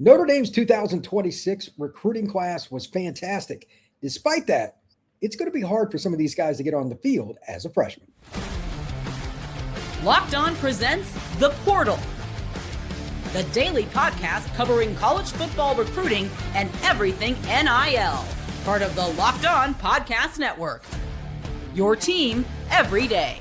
Notre Dame's 2026 recruiting class was fantastic. Despite that, it's going to be hard for some of these guys to get on the field as a freshman. Locked On presents The Portal, the daily podcast covering college football recruiting and everything NIL. Part of the Locked On Podcast Network. Your team every day.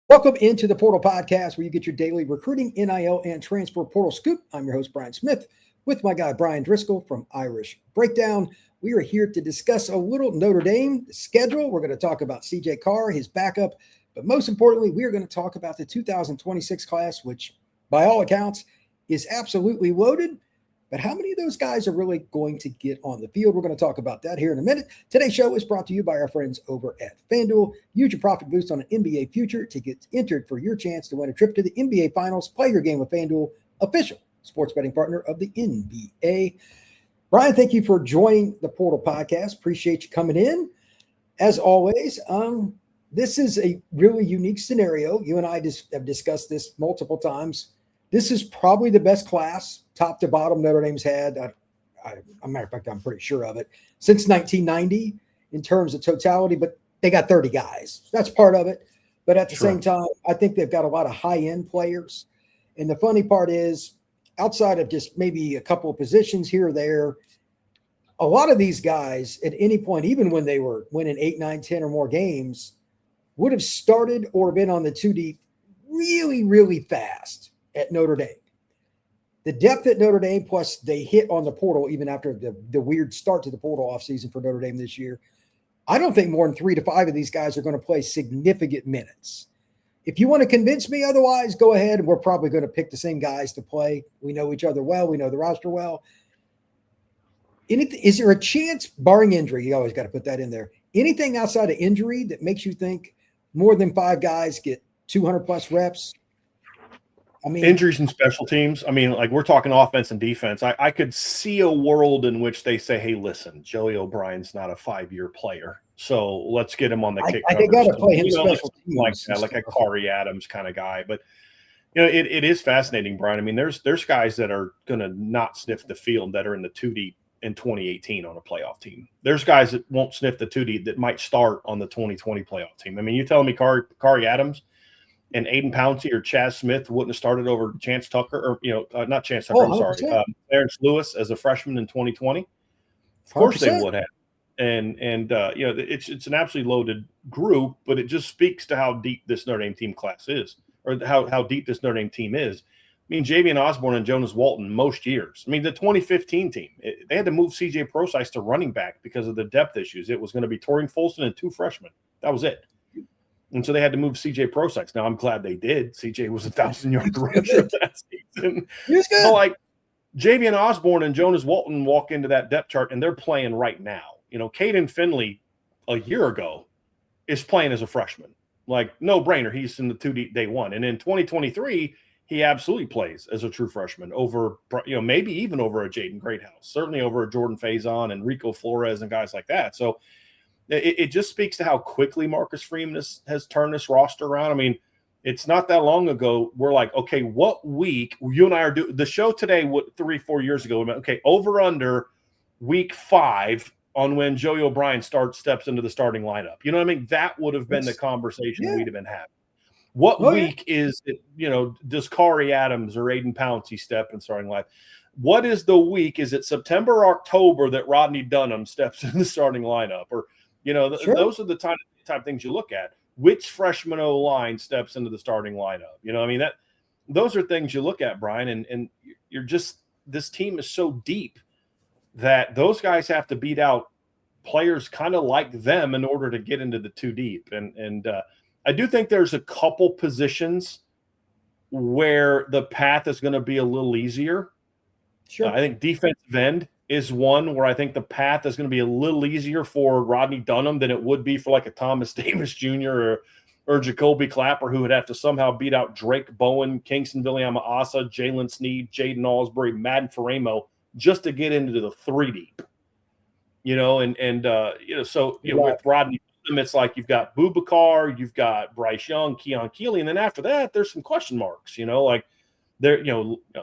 Welcome into the Portal Podcast, where you get your daily recruiting, NIL, and transfer portal scoop. I'm your host, Bryan Smith, with my guy, Bryan Driskell from Irish Breakdown. We are here to discuss a little Notre Dame schedule. We're going to talk about CJ Carr, his backup, but most importantly, we are going to talk about the 2026 class, which by all accounts is absolutely loaded. But how many of those guys are really going to get on the field? We're going to talk about that here in a minute. Today's show is brought to you by our friends over at FanDuel. Use your profit boost on an NBA future to get entered for your chance to win a trip to the NBA Finals. Play your game with FanDuel, official sports betting partner of the NBA. Bryan, thank you for joining the Portal Podcast. Appreciate you coming in. As always, this is a really unique scenario. You and I have discussed this multiple times. This is probably the best class, top to bottom, Notre Dame's had. As a matter of fact, I'm pretty sure of it, since 1990 in terms of totality, but they got 30 guys. That's part of it. But at the same time, I think they've got a lot of high-end players. And the funny part is, outside of just maybe a couple of positions here or there, a lot of these guys at any point, even when they were winning 8, 9, 10 or more games, would have started or been on the 2D really, really fast at Notre Dame. The depth at Notre Dame, plus they hit on the portal even after the weird start to the portal offseason for Notre Dame this year. I don't think more than 3 to 5 of these guys are going to play significant minutes. If you want to convince me otherwise, go ahead. And we're probably going to pick the same guys to play. We know each other well. We know the roster well. Is there a chance, barring injury, you always got to put that in there, anything outside of injury that makes you think more than 5 guys get 200-plus reps? I mean, injuries and special teams. I mean, like we're talking offense and defense. I could see a world in which they say, hey, listen, Joey O'Brien's not a 5-year player, so let's get him on the kick. They got to play him special teams like that, like a Corey Adams kind of guy. But you know, it is fascinating, Bryan. I mean, there's guys that are going to not sniff the field that are in the 2D in 2018 on a playoff team. There's guys that won't sniff the 2D that might start on the 2020 playoff team. I mean, you telling me Corey Adams and Aiden Pouncey or Chaz Smith wouldn't have started over Chance Tucker, or not Chance Tucker. I'm sorry, Terrence Lewis as a freshman in 2020. Of course 100%. They would have. And it's an absolutely loaded group, but it just speaks to how deep this Notre Dame team class is, or how deep this Notre Dame team is. I mean, Javian Osborne and Jonas Walton most years. I mean, the 2015 team, they had to move CJ Prosise to running back because of the depth issues. It was going to be Torian Folston and 2 freshmen. That was it. And so they had to move CJ Prosise. Now, I'm glad they did. CJ was 1,000-yard rusher that season. But like Javian Osborne and Jonas Walton walk into that depth chart, and they're playing right now. You know, Caden Finley a year ago is playing as a freshman. Like, no brainer. He's in the 2D day one. And in 2023, he absolutely plays as a true freshman over, maybe even over a Jaden Greathouse, certainly over a Jordan Faison and Rico Flores and guys like that. So it just speaks to how quickly Marcus Freeman has turned this roster around. I mean, it's not that long ago. We're like, okay, what week? You and I are doing the show today, 3-4 years ago. Okay, over under week 5 on when Joey O'Brien steps into the starting lineup. You know what I mean? That would have been the conversation we'd have been having. What week is it, does Corey Adams or Aiden Pouncey step in starting lineup? What is the week? Is it September or October that Rodney Dunham steps in the starting lineup? Or those are the type of things you look at. Which freshman O-line steps into the starting lineup? I mean, those are things you look at, Bryan, and you're just – this team is so deep that those guys have to beat out players kind of like them in order to get into the 2 deep. And I do think there's a couple positions where the path is going to be a little easier. Sure. I think defensive end is one where I think the path is going to be a little easier for Rodney Dunham than it would be for like a Thomas Davis Jr. or Jacoby Clapper, who would have to somehow beat out Drake Bowen, Kingston Viliama-Asa, Jalen Sneed, Jaden Alsbury, Madden Faremo just to get into the 3 deep. With Rodney them, it's like you've got Boubacar, you've got Bryce Young, Keon Keeley, and then after that, there's some question marks. Like there,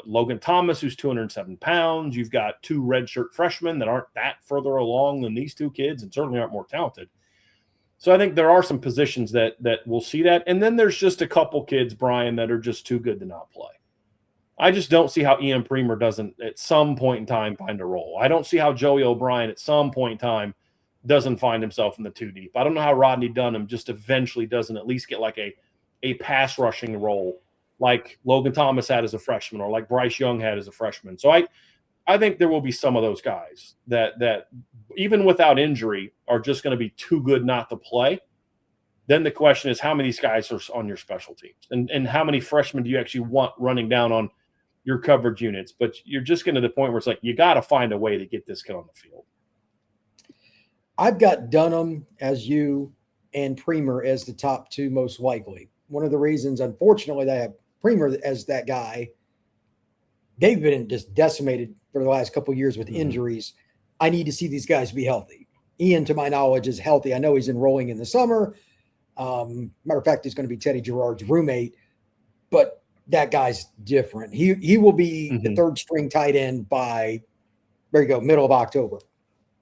Logan Thomas, who's 207 pounds. You've got 2 redshirt freshmen that aren't that further along than these 2 kids, and certainly aren't more talented. So I think there are some positions that we'll see that, and then there's just a couple kids, Brian, that are just too good to not play. I just don't see how Ian Premer doesn't at some point in time find a role. I don't see how Joey O'Brien at some point in time doesn't find himself in the 2 deep. I don't know how Rodney Dunham just eventually doesn't at least get like a pass rushing role like Logan Thomas had as a freshman or like Bryce Young had as a freshman. So I think there will be some of those guys that even without injury are just going to be too good not to play. Then the question is, how many of these guys are on your special teams? And how many freshmen do you actually want running down on your coverage units? But you're just getting to the point where it's like, you got to find a way to get this kid on the field. I've got Dunham as you and Premer as the top 2 most likely. One of the reasons, unfortunately, that I have Premer as that guy, they've been just decimated for the last couple of years with injuries. I need to see these guys be healthy. Ian, to my knowledge, is healthy. I know he's enrolling in the summer. Matter of fact, he's going to be Teddy Gerard's roommate, but that guy's different. He will be the 3rd string tight end by, there you go, middle of October.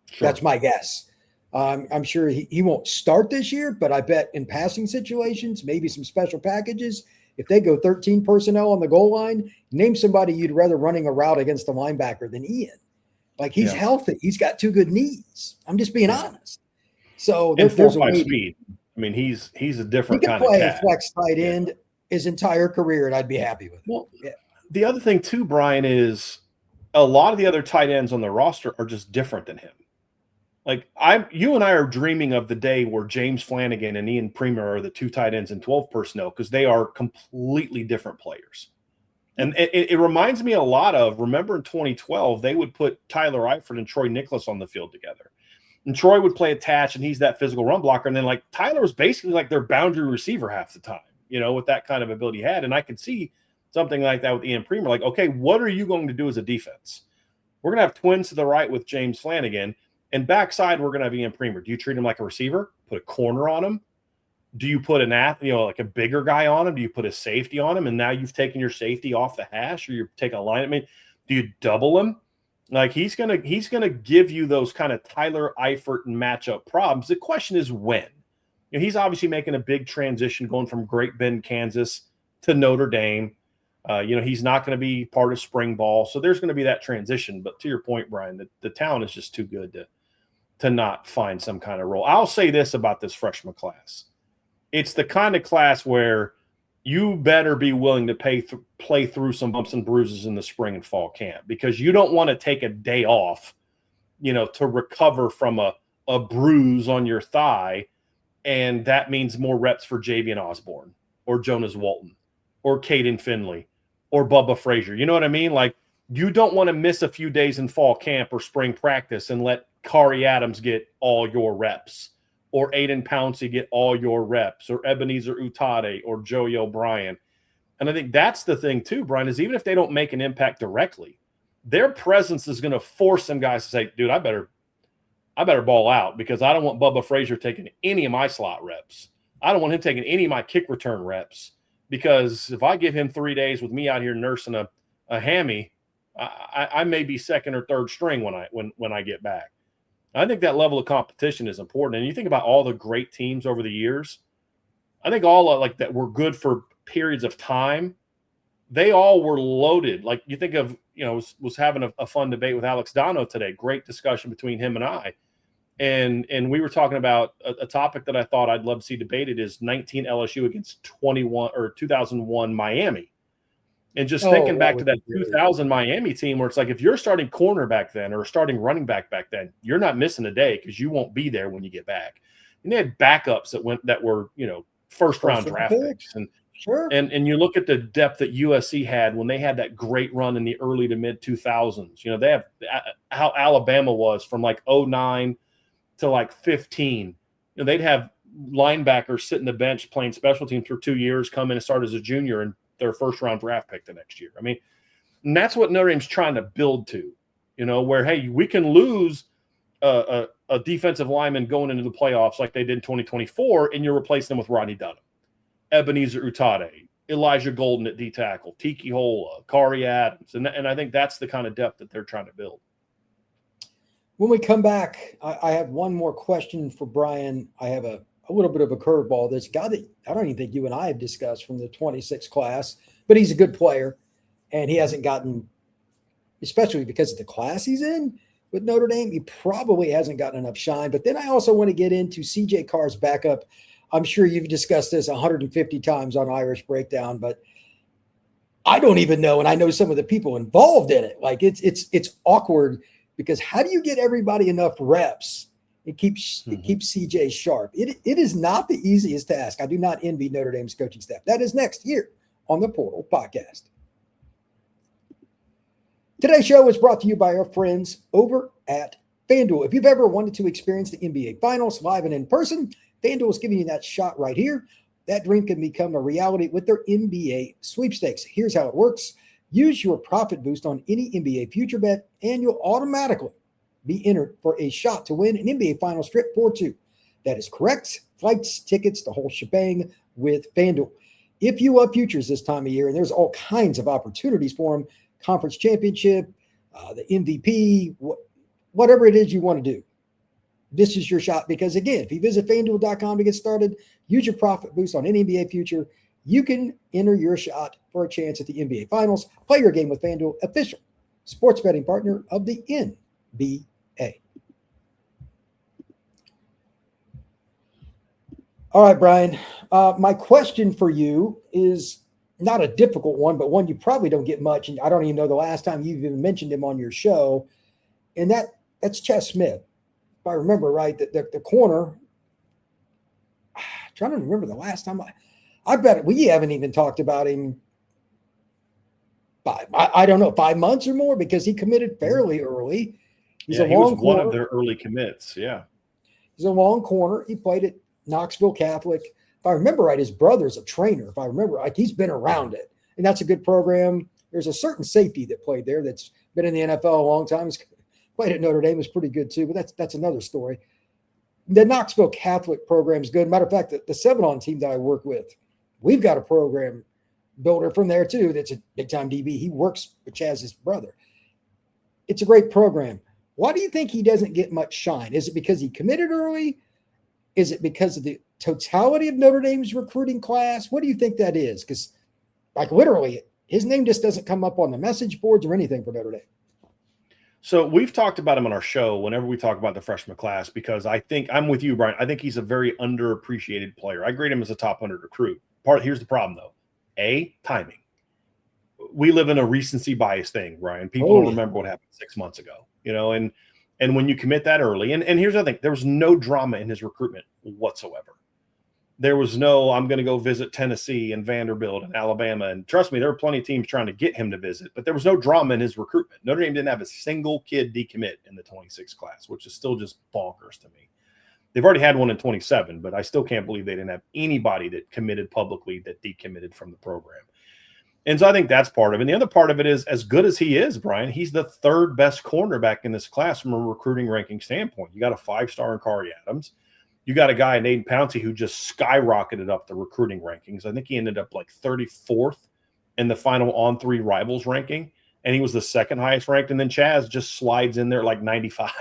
Sure. That's my guess. I'm sure he won't start this year, but I bet in passing situations, maybe some special packages, if they go 13 personnel on the goal line, name somebody you'd rather running a route against a linebacker than Ian. Like, he's healthy. He's got 2 good knees. I'm just being honest. So there's a way speed. I mean, he's a different he kind can play of cat. A flex tight end his entire career, and I'd be happy with it. Well, the other thing too, Brian, is a lot of the other tight ends on the roster are just different than him. Like you and I are dreaming of the day where James Flanagan and Ian Premer are the 2 tight ends in 12 personnel, because they are completely different players. And it reminds me a lot of, remember in 2012, they would put Tyler Eifert and Troy Nicholas on the field together. And Troy would play attached, and he's that physical run blocker. And then, like, Tyler was basically like their boundary receiver half the time, with that kind of ability he had. And I could see something like that with Ian Premer. Like, okay, what are you going to do as a defense? We're going to have twins to the right with James Flanagan. And backside, we're going to have Ian Premer. Do you treat him like a receiver? Put a corner on him? Do you put an athlete, like a bigger guy on him? Do you put a safety on him? And now you've taken your safety off the hash, or you're taking a line. I mean, do you double him? Like, he's gonna give you those kind of Tyler Eifert and matchup problems. The question is when. He's obviously making a big transition going from Great Bend, Kansas to Notre Dame. He's not going to be part of spring ball, so there's going to be that transition. But to your point, Brian, the talent is just too good to not find some kind of role. I'll say this about this freshman class. It's the kind of class where you better be willing to play through some bumps and bruises in the spring and fall camp, because you don't want to take a day off, to recover from a bruise on your thigh. And that means more reps for Javian Osborne or Jonas Walton or Caden Finley or Bubba Frazier. You know what I mean? Like, you don't want to miss a few days in fall camp or spring practice and let Kari Adams get all your reps, or Aiden Pouncey get all your reps, or Ebenezer Utade or Joey O'Brien. And I think that's the thing too, Brian, is even if they don't make an impact directly, their presence is going to force some guys to say, dude, I better ball out, because I don't want Bubba Frazier taking any of my slot reps. I don't want him taking any of my kick return reps, because if I give him 3 days with me out here nursing a hammy, I may be second or third string when I get back. I think that level of competition is important. And you think about all the great teams over the years, I think all like that were good for periods of time. They all were loaded. Like, you think of, was having a fun debate with Alex Dono today. Great discussion between him and I. And we were talking about a topic that I thought I'd love to see debated is 19 LSU against 2001 Miami. And just thinking back to that 2000 Miami team, where it's like, if you're starting cornerback then or starting running back then, you're not missing a day, because you won't be there when you get back. And they had backups that were first round draft picks. And sure. And you look at the depth that USC had when they had that great run in the early to mid 2000s. They have how Alabama was from like 2009 to like 15. They'd have linebackers sitting the bench playing special teams for 2 years, come in and start as a junior, and their first round draft pick the next year. I mean, and that's what Notre Dame's trying to build to, where, hey, we can lose a a defensive lineman going into the playoffs like they did in 2024, and you're replacing them with Rodney Dunham, Ebenezer Utade, Elijah Golden at D tackle, Tiki Hola, Kari Adams. And I think that's the kind of depth that they're trying to build. When we come back, I have one more question for Bryan. I have a little bit of a curveball. This guy that I don't even think you and I have discussed from the 26 class, but he's a good player, and he hasn't gotten, especially because of the class he's in with Notre Dame, he probably hasn't gotten enough shine. But then I also want to get into CJ Carr's backup. I'm sure you've discussed this 150 times on Irish Breakdown, but I don't even know, and I know some of the people involved in it. Like it's awkward because how do you get everybody enough reps? It keeps CJ sharp. It is not the easiest task. I do not envy Notre Dame's coaching staff. That is next here on the Portal Podcast. Today's show is brought to you by our friends over at FanDuel. If you've ever wanted to experience the NBA Finals live and in person, FanDuel is giving you that shot right here. That dream can become a reality with their NBA sweepstakes. Here's how it works. Use your profit boost on any NBA future bet, and you'll automatically be entered for a shot to win an NBA Finals trip for two. That is correct. Flights, tickets, the whole shebang with FanDuel. If you love futures this time of year, and there's all kinds of opportunities for them, conference championship, the MVP, whatever it is you want to do, this is your shot. Because again, if you visit FanDuel.com to get started, use your profit boost on any NBA future, you can enter your shot for a chance at the NBA Finals. Play your game with FanDuel, official sports betting partner of the NBA. All right, Bryan. My question for you is not a difficult one, but one you probably don't get much. And I don't even know the last time you've even mentioned him on your show. And that's Chaz Smith. If I remember right, the corner. I'm trying to remember the last time I bet we haven't even talked about him I don't know, 5 months or more, because he committed fairly early. He was one of their early commits. Yeah. He's a long corner. He played at Knoxville Catholic. If I remember right, his brother's a trainer. If I remember, like, he's been around it, and that's a good program. There's a certain safety that played there that's been in the NFL a long time. He's played at Notre Dame, was pretty good too, but that's another story. The Knoxville Catholic program is good. Matter of fact, the 7-on team that I work with, we've got a program builder from there too that's a big-time DB. He works with Chaz's brother. It's a great program. Why do you think he doesn't get much shine? Is it because he committed early? Is it because of the totality of Notre Dame's recruiting class? What do you think that is? Because, like, literally, his name just doesn't come up on the message boards or anything for Notre Dame. So we've talked about him on our show whenever we talk about the freshman class, because I think I'm with you, Bryan. I think he's a very underappreciated player. I grade him as a top 100 recruit. Here's the problem, though. Timing. We live in a recency bias thing, Bryan. People don't remember what happened 6 months ago, and when you commit that early, and here's the thing, there was no drama in his recruitment whatsoever. There was no, I'm going to go visit Tennessee and Vanderbilt and Alabama. And trust me, there were plenty of teams trying to get him to visit, but there was no drama in his recruitment. Notre Dame didn't have a single kid decommit in the 26 class, which is still just bonkers to me. They've already had one in 27, but I still can't believe they didn't have anybody that committed publicly that decommitted from the program. And so I think that's part of it. And the other part of it is, as good as he is, Bryan, he's the third best cornerback in this class from a recruiting ranking standpoint. You got a 5-star in Kari Adams. You got a guy, Naden Pouncey, who just skyrocketed up the recruiting rankings. I think he ended up like 34th in the final On3 Rivals ranking, and he was the second highest ranked. And then Chaz just slides in there like 95,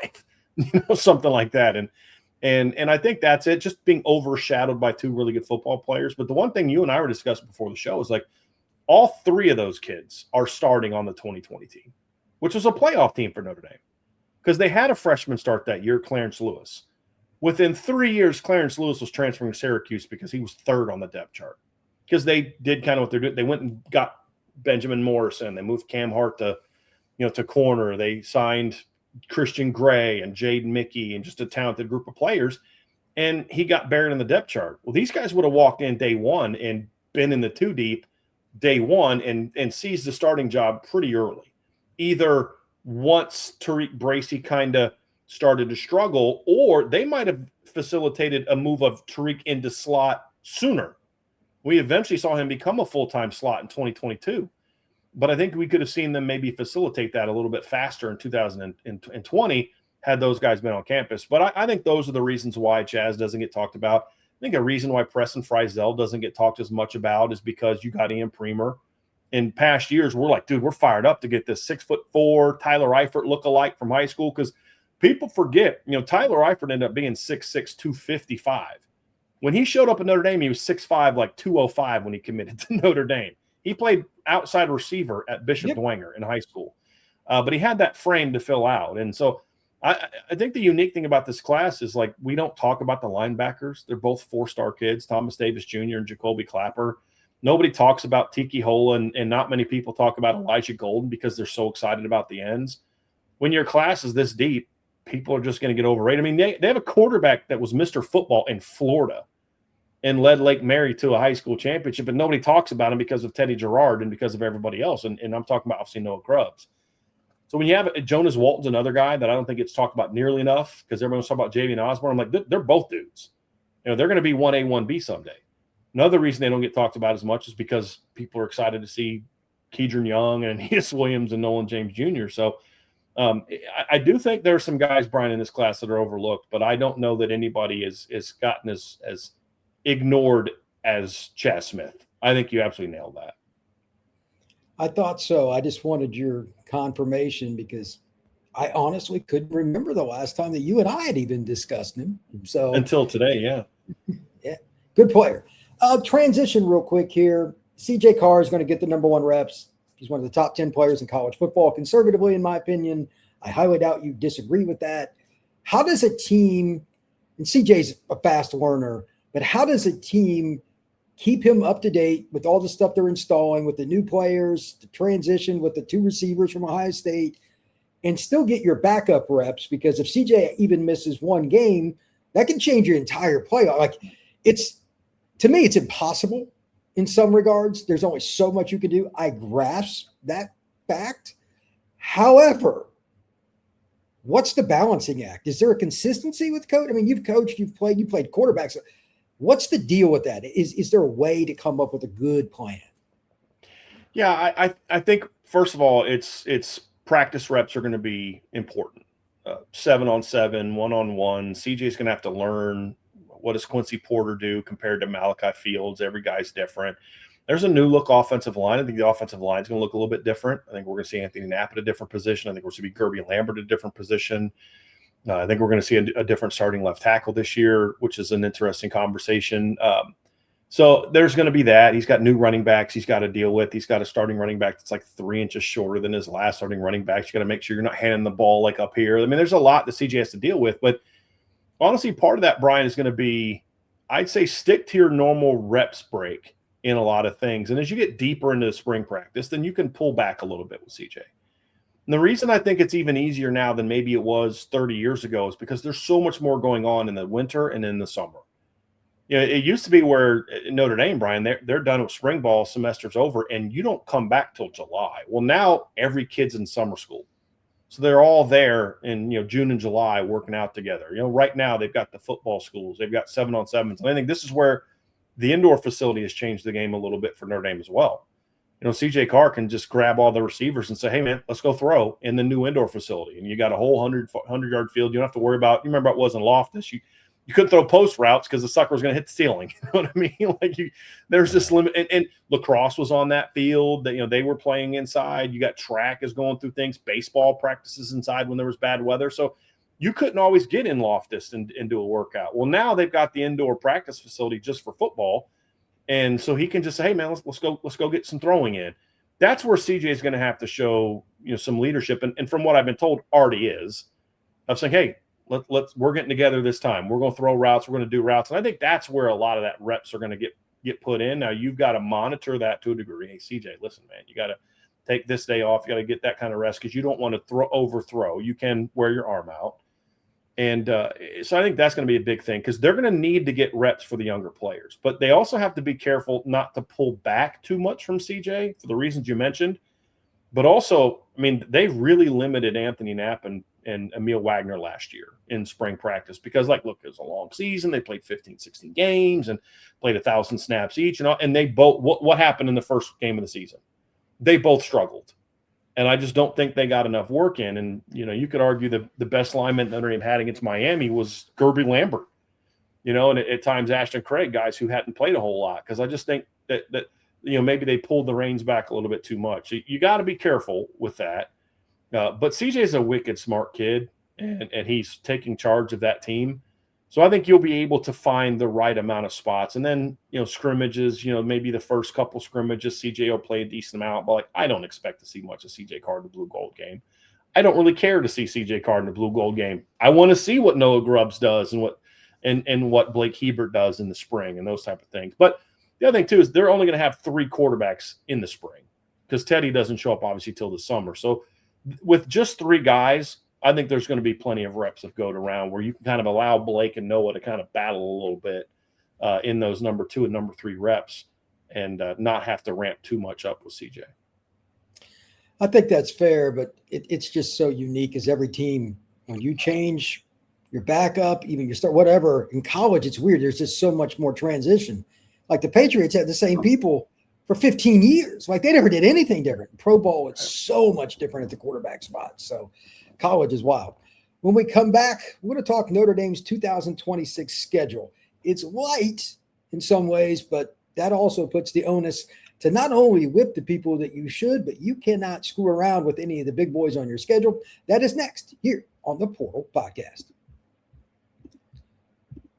something like that. And I think that's it, just being overshadowed by two really good football players. But the one thing you and I were discussing before the show is, like, all three of those kids are starting on the 2020 team, which was a playoff team for Notre Dame, because they had a freshman start that year, Clarence Lewis. Within 3 years, Clarence Lewis was transferring to Syracuse because he was third on the depth chart, because they did kind of what they're doing. They went and got Benjamin Morrison. They moved Cam Hart to corner. They signed Christian Gray and Jaden Mickey and just a talented group of players. And he got buried in the depth chart. Well, these guys would have walked in day one and been in the 2 deep day one and seized the starting job pretty early. Either once Tariq Bracy kind of started to struggle, or they might have facilitated a move of Tariq into slot sooner. We eventually saw him become a full-time slot in 2022, but I think we could have seen them maybe facilitate that a little bit faster in 2020 had those guys been on campus. But I think those are the reasons why Chaz doesn't get talked about. I think a reason why Preston Friesel doesn't get talked as much about is because you got Ian Premer. In past years, we're like, dude, we're fired up to get this 6'4" Tyler Eifert lookalike from high school, because people forget, Tyler Eifert ended up being 6'6", 255. When he showed up at Notre Dame, he was 6'5", like 205 when he committed to Notre Dame. He played outside receiver at Bishop Dwenger in high school, but he had that frame to fill out. And so I think the unique thing about this class is, like, we don't talk about the linebackers. They're both 4-star kids, Thomas Davis Jr. and Jacoby Clapper. Nobody talks about Tiki Hola, and not many people talk about Elijah Golden because they're so excited about the ends. When your class is this deep, people are just going to get overrated. I mean, they have a quarterback that was Mr. Football in Florida and led Lake Mary to a high school championship, but nobody talks about him because of Teddy Gerard and because of everybody else. And I'm talking about, obviously, Noah Grubbs. So when you have Jonas Walton's another guy that I don't think gets talked about nearly enough, because everyone's talking about Javian Osborne. I'm like, they're both dudes. They're going to be 1A, 1B someday. Another reason they don't get talked about as much is because people are excited to see Keidron Young and Aeneas Williams and Nolan James Jr. So I do think there are some guys, Bryan, in this class that are overlooked, but I don't know that anybody is gotten as ignored as Chaz Smith. I think you absolutely nailed that. I thought so. I just wanted your confirmation because I honestly couldn't remember the last time that you and I had even discussed him. So until today, yeah. Yeah, good player. Transition real quick here. CJ Carr is going to get the number 1 reps. He's one of the top 10 players in college football, conservatively, in my opinion. I highly doubt you disagree with that. How does a team, and CJ's a fast learner, but how does a team keep him up to date with all the stuff they're installing, with the new players, the transition with the 2 receivers from Ohio State, and still get your backup reps? Because if CJ even misses 1 game, that can change your entire playoff. Like, to me, it's impossible in some regards. There's only so much you can do. I grasp that fact. However, what's the balancing act? Is there a consistency with coach? I mean, you've coached, you played quarterbacks. What's the deal with that? Is there a way to come up with a good plan? Yeah, I think, first of all, it's practice reps are going to be important. 7-on-7, 1-on-1. CJ's going to have to learn, what does Quincy Porter do compared to Malachi Fields? Every guy's different. There's a new look offensive line. I think the offensive line is going to look a little bit different. I think we're going to see Anthony Knapp at a different position. I think we're going to see Kirby Lambert at a different position. I think we're going to see a different starting left tackle this year, which is an interesting conversation. So there's going to be that. He's got new running backs he's got to deal with. He's got a starting running back that's like 3 inches shorter than his last starting running back. You got to make sure you're not handing the ball like up here. I mean, there's a lot that CJ has to deal with. But honestly, part of that, Bryan, is going to be, I'd say, stick to your normal reps break in a lot of things. And as you get deeper into the spring practice, then you can pull back a little bit with CJ. And the reason I think it's even easier now than maybe it was 30 years ago is because there's so much more going on in the winter and in the summer. It used to be where Notre Dame, Bryan, they're done with spring ball, semester's over, and you don't come back till July. Well, now every kid's in summer school. So they're all there in June and July working out together. Right now they've got the football schools. They've got 7-on-7s. And I think this is where the indoor facility has changed the game a little bit for Notre Dame as well. CJ Carr can just grab all the receivers and say, hey, man, let's go throw in the new indoor facility. And you got a whole 100-yard field. You don't have to worry about – you remember it wasn't Loftus. You couldn't throw post routes because the sucker was going to hit the ceiling. You know what I mean? There's this limit. And lacrosse was on that field. That they were playing inside. You got track is going through things. Baseball practices inside when there was bad weather. So you couldn't always get in Loftus and do a workout. Well, now they've got the indoor practice facility just for football. And so he can just say, hey, man, let's go get some throwing in. That's where CJ is going to have to show some leadership. And from what I've been told, already is, of saying, hey, we're getting together this time. We're going to throw routes. We're going to do routes. And I think that's where a lot of that reps are going to get put in. Now, you've got to monitor that to a degree. Hey, CJ, listen, man, you got to take this day off. You got to get that kind of rest because you don't want to overthrow. You can wear your arm out. And so I think that's going to be a big thing because they're going to need to get reps for the younger players. But they also have to be careful not to pull back too much from CJ for the reasons you mentioned. But also, I mean, they really limited Anthony Knapp and Emil Wagner last year in spring practice because, look, it was a long season. They played 15, 16 games and played 1,000 snaps each. And they both – what happened in the first game of the season? They both struggled. And I just don't think they got enough work in. And, you could argue the best lineman Notre Dame had against Miami was Gerby Lambert, and at times Ashton Craig, guys who hadn't played a whole lot. Because I just think that maybe they pulled the reins back a little bit too much. You got to be careful with that. But CJ is a wicked smart kid, and he's taking charge of that team. So I think you'll be able to find the right amount of spots. And then, scrimmages, maybe the first couple scrimmages, CJ will play a decent amount. But, I don't expect to see much of CJ Carr in the blue gold game. I don't really care to see CJ Carr in the blue gold game. I want to see what Noah Grubbs does and what Blake Hebert does in the spring and those type of things. But the other thing, too, is they're only going to have 3 quarterbacks in the spring because Teddy doesn't show up, obviously, till the summer. So with just 3 guys, I think there's going to be plenty of reps of go around where you can kind of allow Blake and Noah to kind of battle a little bit in those number 2 and number 3 reps and not have to ramp too much up with CJ. I think that's fair, but it's just so unique as every team, when you change your backup, even your start, whatever, in college, it's weird. There's just so much more transition. Like the Patriots had the same people for 15 years. Like they never did anything different. Pro Bowl, it's so much different at the quarterback spot. So college is wild. When we come back, we're going to talk Notre Dame's 2026 schedule. It's light in some ways, but that also puts the onus to not only whip the people that you should, but you cannot screw around with any of the big boys on your schedule. That is next here on the Portal Podcast.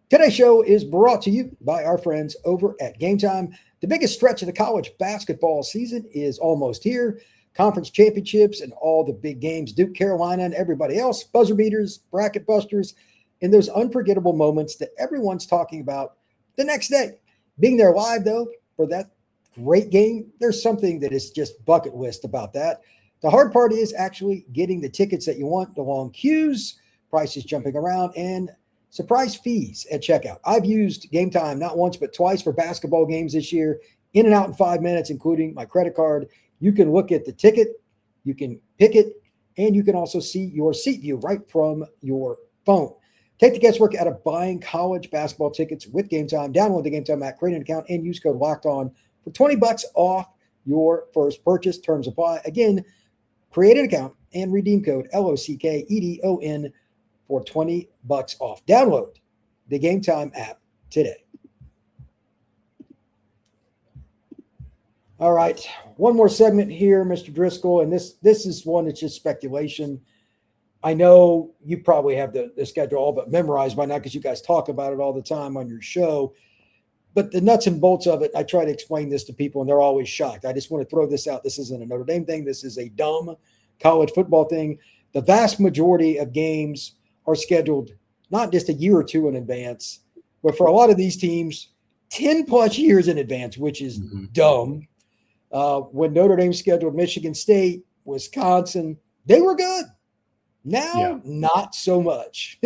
Today's show is brought to you by our friends over at Game Time. The biggest stretch of the college basketball season is almost here. Conference championships and all the big games, Duke, Carolina, and everybody else, buzzer beaters, bracket busters, and those unforgettable moments that everyone's talking about the next day. Being there live, though, for that great game, there's something that is just bucket list about that. The hard part is actually getting the tickets that you want, the long queues, prices jumping around, and surprise fees at checkout. I've used Game Time not once but twice for basketball games this year, in and out in 5 minutes, including my credit card. You can look at the ticket, you can pick it, and you can also see your seat view right from your phone. Take the guesswork out of buying college basketball tickets with Game Time. Download the Game Time app, create an account, and use code LOCKEDON for $20 off your first purchase. Terms apply. Again, create an account and redeem code LOCKEDON for $20 off. Download the Game Time app today. All right, one more segment here, Mr. Driskell, and this is one that's just speculation. I know you probably have the schedule all but memorized by now because you guys talk about it all the time on your show. But the nuts and bolts of it, I try to explain this to people, and they're always shocked. I just want to throw this out. This isn't a Notre Dame thing. This is a dumb college football thing. The vast majority of games are scheduled not just a year or two in advance, but for a lot of these teams, 10-plus years in advance, which is dumb. When Notre Dame scheduled Michigan State, Wisconsin, they were good. Now, not so much.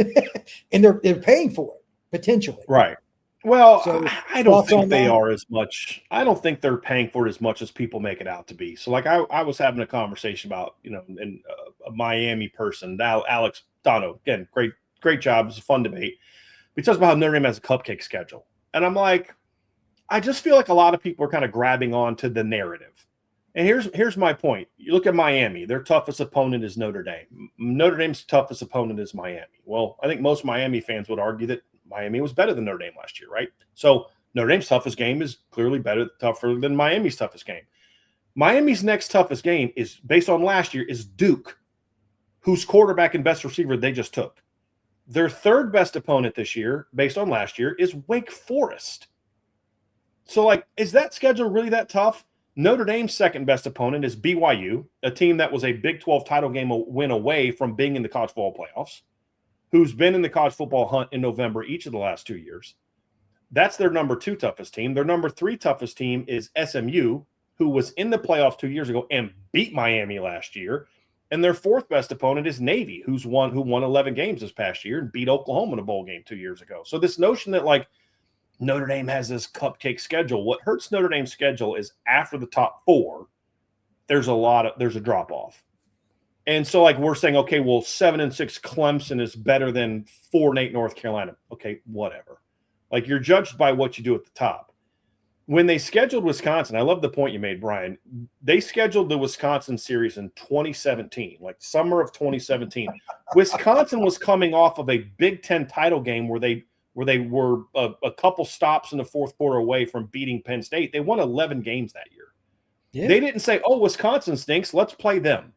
And they're paying for it, potentially. Right. Well, So, I don't thoughts on think they that? are as much. I don't think they're paying for it as much as people make it out to be. So, like, I was having a conversation about, and a Miami person, now Alex Dono, again, great job. It's a fun debate. He talks about how Notre Dame has a cupcake schedule. And I'm like, I just feel like a lot of people are kind of grabbing on to the narrative. And here's my point. You look at Miami, their toughest opponent is Notre Dame. Notre Dame's toughest opponent is Miami. Well, I think most Miami fans would argue that Miami was better than Notre Dame last year, right? So Notre Dame's toughest game is clearly tougher than Miami's toughest game. Miami's next toughest game is based on last year is Duke, whose quarterback and best receiver they just took. Their third best opponent this year, based on last year, is Wake Forest. So, like, is that schedule really that tough? Notre Dame's second best opponent is BYU, a team that was a Big 12 title game win away from being in the college football playoffs, who's been in the college football hunt in November each of the last 2 years. That's their number 2 toughest team. Their number 3 toughest team is SMU, who was in the playoffs 2 years ago and beat Miami last year. And their fourth best opponent is Navy, who won 11 games this past year and beat Oklahoma in a bowl game 2 years ago. So this notion that, like, Notre Dame has this cupcake schedule. What hurts Notre Dame's schedule is after the top 4, there's a drop off. And so, like, we're saying, okay, well, 7-6 Clemson is better than 4-8 North Carolina. Okay, whatever. Like, you're judged by what you do at the top. when they scheduled Wisconsin, I love the point you made, Brian. They scheduled the Wisconsin series in 2017, like summer of 2017. Wisconsin was coming off of a Big Ten title game where they were a couple stops in the fourth quarter away from beating Penn State. They won 11 games that year. Yeah. They didn't say, oh, Wisconsin stinks, let's play them.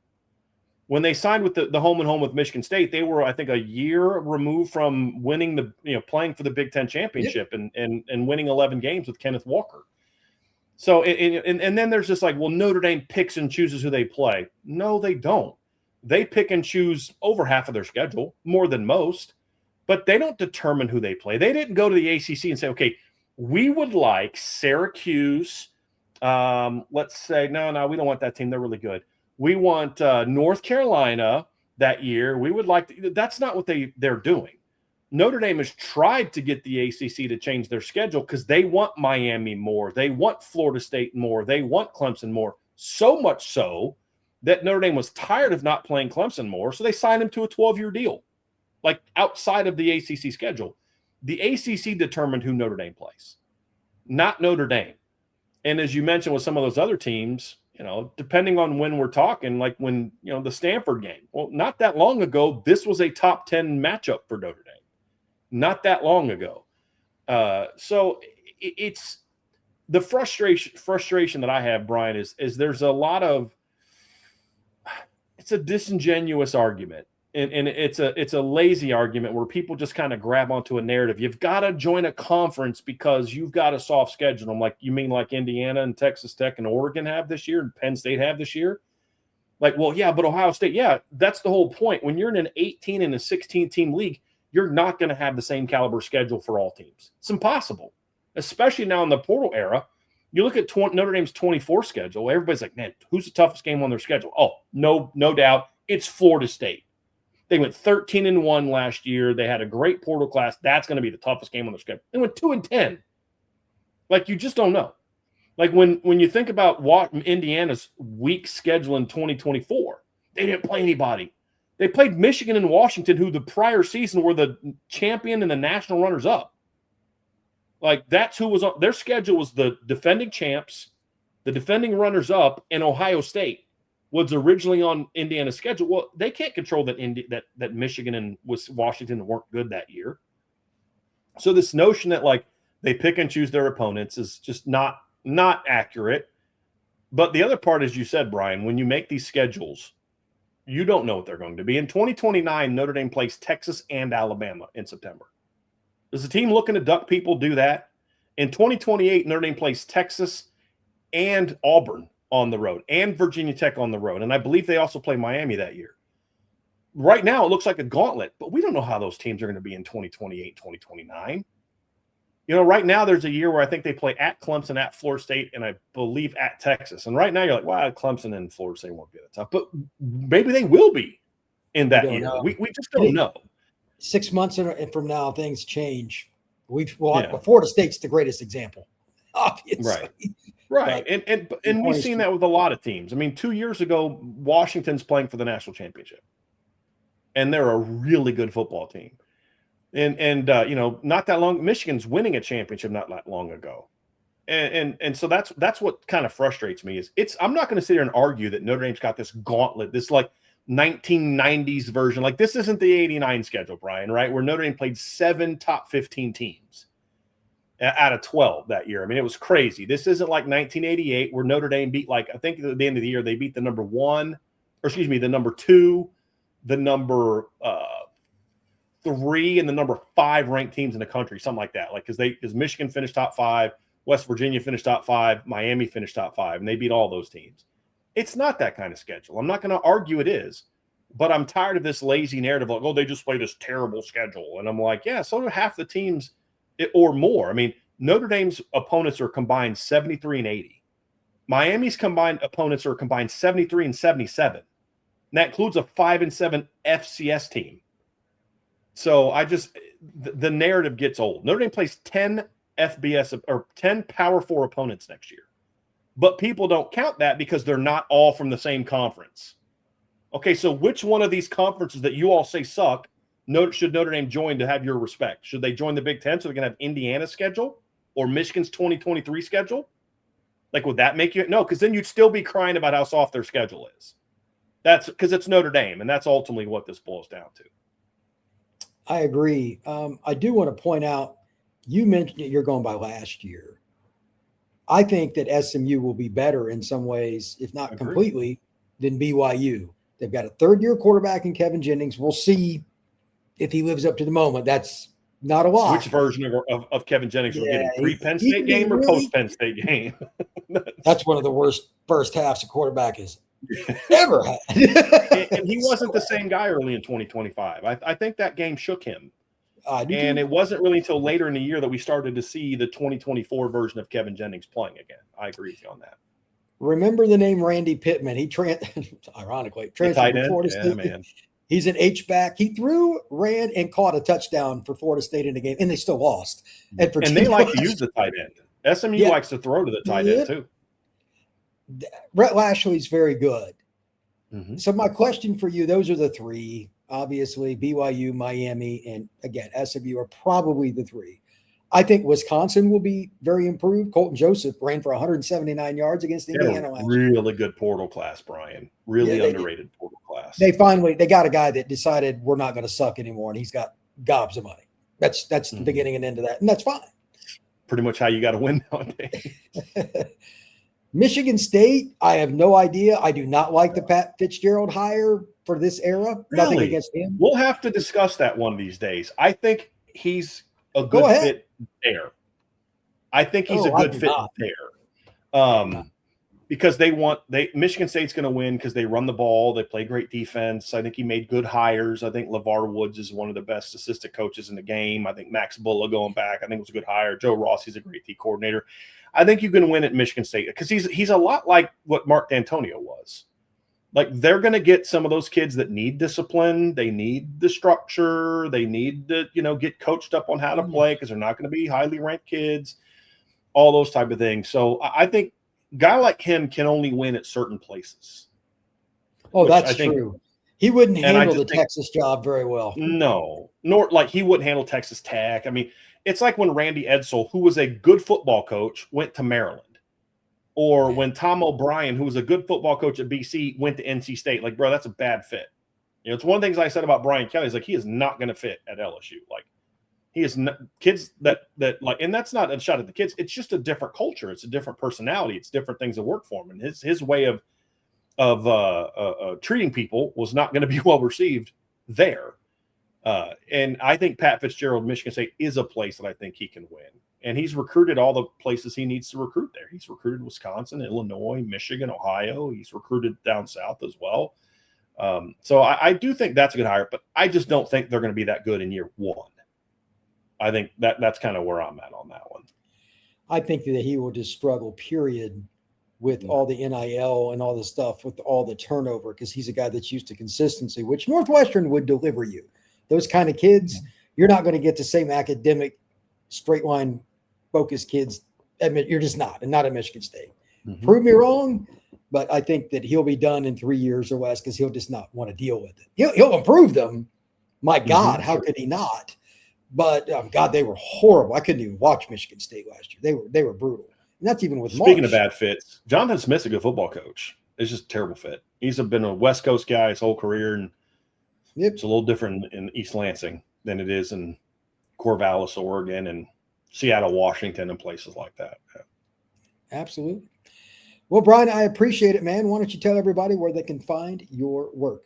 When they signed with the home and home with Michigan State, they were, I think, a year removed from winning playing for the Big Ten championship and winning 11 games with Kenneth Walker. So, and then there's just like, well, Notre Dame picks and chooses who they play. No, they don't. They pick and choose over half of their schedule, more than most, but they don't determine who they play. They didn't go to the ACC and say, okay, we would like Syracuse. Let's say, no, we don't want that team. They're really good. We want North Carolina that year. We would like to, that's not what they're doing. Notre Dame has tried to get the ACC to change their schedule because they want Miami more. They want Florida State more. They want Clemson more. So much so that Notre Dame was tired of not playing Clemson more, so they signed him to a 12-year deal, like outside of the ACC schedule. The ACC determined who Notre Dame plays, not Notre Dame. And as you mentioned with some of those other teams, depending on when we're talking, like when, the Stanford game. Well, not that long ago, this was a top 10 matchup for Notre Dame. Not that long ago. So it's the frustration that I have, Brian, is there's a lot of, it's a disingenuous argument. And it's a lazy argument where people just kind of grab onto a narrative. You've got to join a conference because you've got a soft schedule. I'm like, you mean like Indiana and Texas Tech and Oregon have this year and Penn State have this year? Like, well, yeah, but Ohio State, yeah, that's the whole point. When you're in an 18 and a 16 team league, you're not going to have the same caliber schedule for all teams. It's impossible, especially now in the portal era. You look at Notre Dame's 24 schedule. Everybody's like, man, who's the toughest game on their schedule? Oh, no doubt, it's Florida State. They went 13-1 last year. They had a great portal class. That's going to be the toughest game on their schedule. They went 2-10. Like, you just don't know. Like, when you think about Indiana's weak schedule in 2024, they didn't play anybody. They played Michigan and Washington, who the prior season were the champion and the national runners-up. Like, that's who was on. Their schedule was the defending champs, the defending runners-up, and Ohio State was originally on Indiana's schedule. Well, they can't control that Michigan and Washington weren't good that year. So this notion that like they pick and choose their opponents is just not accurate. But the other part, as you said, Brian, when you make these schedules, you don't know what they're going to be. In 2029, Notre Dame plays Texas and Alabama in September. Does the team looking to duck people do that? In 2028, Notre Dame plays Texas and Auburn on the road and Virginia Tech on the road. And I believe they also play Miami that year. Right now, it looks like a gauntlet, but we don't know how those teams are going to be in 2028, 2029. Right now there's a year where I think they play at Clemson, at Florida State, and I believe at Texas. And right now you're like, wow, Clemson and Florida State won't be that tough. But maybe they will be in that year. We just don't know. 6 months from now, things change. Florida State's the greatest example, obviously. Right. And we've seen that with a lot of teams. I mean, 2 years ago, Washington's playing for the national championship. And they're a really good football team. And not that long, Michigan's winning a championship not that long ago. And so that's what kind of frustrates me is I'm not going to sit here and argue that Notre Dame's got this gauntlet, this like 1990s version. Like this isn't the 89 schedule, Brian, right? Where Notre Dame played 7 top 15 teams out of 12 that year. I mean, it was crazy. This isn't like 1988 where Notre Dame beat, like, I think at the end of the year, they beat the number 2, the number 3, and the number 5 ranked teams in the country, something like that. Like, because Michigan finished top 5, West Virginia finished top 5, Miami finished top 5, and they beat all those teams. It's not that kind of schedule. I'm not going to argue it is, but I'm tired of this lazy narrative like, oh, they just play this terrible schedule. And I'm like, yeah, so do half the teams or more. I mean, Notre Dame's opponents are combined 73-80. Miami's combined opponents are combined 73-77. And that includes a 5-7 FCS team. So the narrative gets old. Notre Dame plays 10 FBS or 10 Power 4 opponents next year. But people don't count that because they're not all from the same conference. Okay, so which one of these conferences that you all say suck should Notre Dame join to have your respect? Should they join the Big Ten so they can have Indiana's schedule? or Michigan's 2023 schedule? Like, would that make you? No, because then you'd still be crying about how soft their schedule is. That's because it's Notre Dame, and that's ultimately what this boils down to. I agree. I do want to point out, you mentioned that you're going by last year. I think that SMU will be better in some ways, if not completely, than BYU. They've got a third-year quarterback in Kevin Jennings. We'll see if he lives up to the moment. That's not a lot. Which version of Kevin Jennings we're getting? Pre-Penn State game or post-Penn State game? That's one of the worst first halves a quarterback has ever had. And he wasn't the same guy early in 2025. I think that game shook him. And it wasn't really until later in the year that we started to see the 2024 version of Kevin Jennings playing again. I agree with you on that. Remember the name Randy Pittman. He ironically transferred to Florida State. Man. He's an H-back. He ran and caught a touchdown for Florida State in the game, and they still lost. And they like to use the tight end. SMU likes to throw to the tight end too. Brett Lashley's very good. Mm-hmm. So my question for you, those are the three. Obviously, BYU, Miami, and again, SMU are probably the three. I think Wisconsin will be very improved. Colton Joseph ran for 179 yards against Indiana last year. Really good portal class, Bryan. Really underrated portal class. They got a guy that decided we're not going to suck anymore, and he's got gobs of money. That's the beginning and end of that, and that's fine. Pretty much how you got to win nowadays. Michigan State, I have no idea. I do not like the Pat Fitzgerald hire for this era. Really? Nothing against him. We'll have to discuss that one of these days. I think he's a good fit there. I think he's a good fit there. Because Michigan State's going to win because they run the ball. They play great defense. I think he made good hires. I think LeVar Woods is one of the best assistant coaches in the game. I think Max Bulla going back, I think it was a good hire. Joe Rossi's a great D coordinator. I think you can win at Michigan State because he's a lot like what Mark D'Antonio was. Like, they're going to get some of those kids that need discipline. They need the structure. They need to, get coached up on how to play because they're not going to be highly ranked kids, all those type of things. So I think a guy like him can only win at certain places. Oh, that's true. He wouldn't handle the Texas job very well. No, nor like he wouldn't handle Texas Tech. I mean, it's like when Randy Edsall, who was a good football coach, went to Maryland. Or when Tom O'Brien, who was a good football coach at BC, went to NC State. Like, bro, that's a bad fit. It's one of the things I said about Brian Kelly. Is like, he is not going to fit at LSU. Like, he is not, kids that like, and that's not a shot at the kids. It's just a different culture. It's a different personality. It's different things that work for him. And his way of treating people was not going to be well received there. And I think Pat Fitzgerald, Michigan State, is a place that I think he can win. And he's recruited all the places he needs to recruit there. He's recruited Wisconsin, Illinois, Michigan, Ohio. He's recruited down south as well. So I do think that's a good hire, but I just don't think they're going to be that good in year one. I think that's kind of where I'm at on that one. I think that he will just struggle, period, with all the NIL and all the stuff, with all the turnover, because he's a guy that's used to consistency, which Northwestern would deliver you. Those kind of kids, you're not going to get the same academic, straight line focused kids. You're just not, and not at Michigan State. Mm-hmm. Prove me wrong, but I think that he'll be done in 3 years or less because he'll just not want to deal with it. He'll improve them. My God, how could he not? But God, they were horrible. I couldn't even watch Michigan State last year. They were brutal. And that's even with Speaking of bad fits, Jonathan Smith's a good football coach. It's just a terrible fit. He's been a West Coast guy his whole career, and it's a little different in East Lansing than it is in Corvallis, Oregon, and Seattle, Washington, and places like that. Yeah. Absolutely. Well, Bryan, I appreciate it, man. Why don't you tell everybody where they can find your work?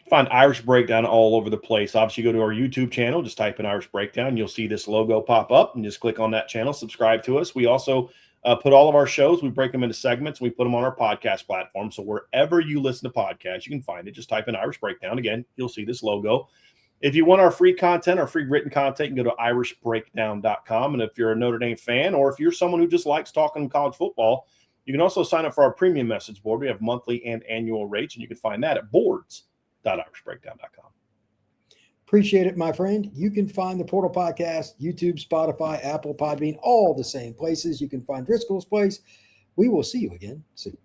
Find Irish Breakdown all over the place. Obviously, go to our YouTube channel, just type in Irish Breakdown. You'll see this logo pop up, and just click on that channel, subscribe to us. We also put all of our shows, we break them into segments, we put them on our podcast platform. So wherever you listen to podcasts, you can find it. Just type in Irish Breakdown. Again, you'll see this logo. If you want our free content, our free written content, you can go to irishbreakdown.com. And if you're a Notre Dame fan, or if you're someone who just likes talking college football, you can also sign up for our premium message board. We have monthly and annual rates, and you can find that at boards.irishbreakdown.com. Appreciate it, my friend. You can find the Portal Podcast, YouTube, Spotify, Apple, Podbean, all the same places. You can find Driskell's Place. We will see you again soon.